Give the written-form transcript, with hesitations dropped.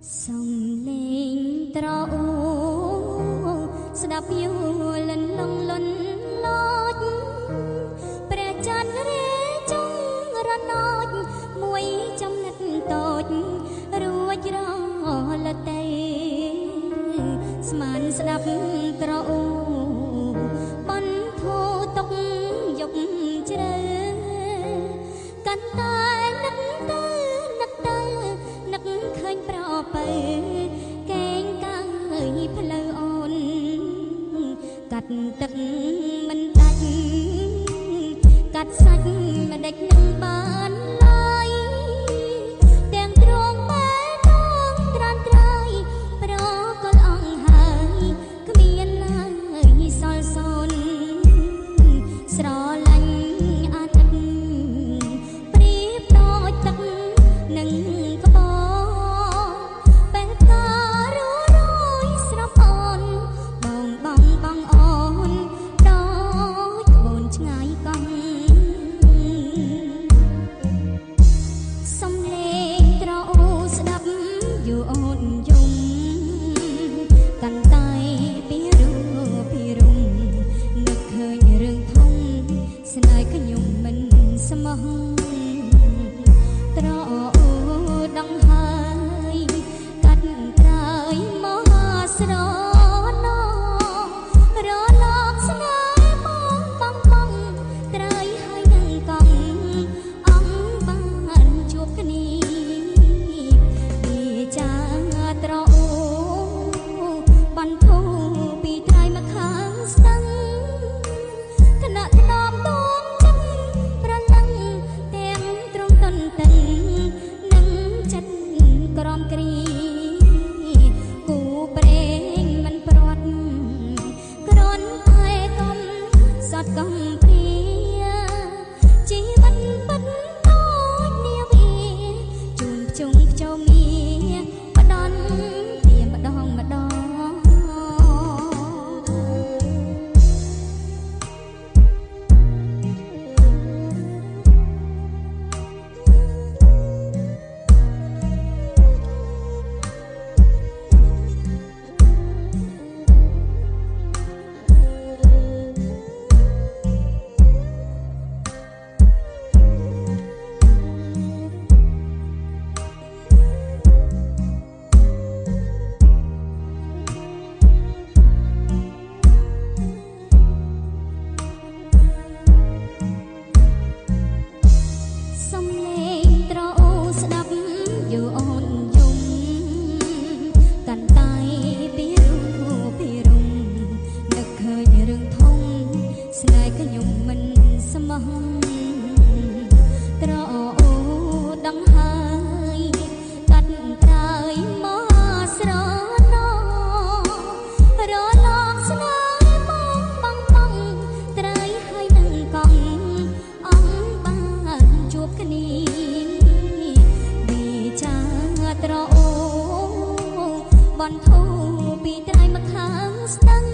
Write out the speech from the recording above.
សំលេងត្រអូស្ដាប់យូលិនលងលន់លោចព្រះច័ន្ទរេចង់រណោចមួយចំណិតតូចរួចរលទេស្មានស្ដាប់ត្រអូបន្ទោតុកយប់ជ្រៅកាន់តែនឹកទៅនឹកឃើញប្របើកេងកាយផ្លូវអូនកាត់ទឹកមិនដាច់កាត់សាច់មិនដេចនឹងបានឡើយទាំងទ្រង់បែតងត្រានត្រៃប្រកលអង្គហើយគ្មានឡើយសល់សូនស្រឡាញ់អាណិតព្រៀបដូចទឹកនឹងក្បោពេលការរយស្រពអូនបងអូនដូចក្បូនឆ្ងាយកង់សំលេងត្រអូស្ដាប់យូអូនយំកាន់តែពីរុំនឹកឃើញរឿងធំស្នេហ៍ខ្ញុំមិនស្មោះត្រអូដងហើយកាត់ត្រើយមកស្រណោរលកស្នេហ៍បងត្រើយហើយនឹងកង់អង្គបានជួបគ្នាពីចាត្រអូបន្ទោពីត្រើយមកខាងស្ទឹងគណៈធ្នមដួងចិត្តប្រលឹងទាំងទ្រង់តន្ទឹងនឹងចិត្តក្រំគ្រីគូព្រេងមិនព្រាត់ក្រនតែកុំសតកំព្រាជីវិតពិតដូចនាវាជូនជុងខ្ចោមីផ្ដន់ទៀម្ដងសំលេងត្រអូស្ដាប់យូអូនយំកាន់តែពីរុំនឹកឃើញរឿងធំស្នេហ៍ខ្ញុំមិនស្មោះត្រអូដងហើយកាត់ត្រើយមកស្រណោរលកស្នេហ៍បងត្រើយហើយនឹងកង់អង្គបានជួបគ្នាវិចាត្រអូបន្ទោពីត្រើយមកខាងស្ទឹង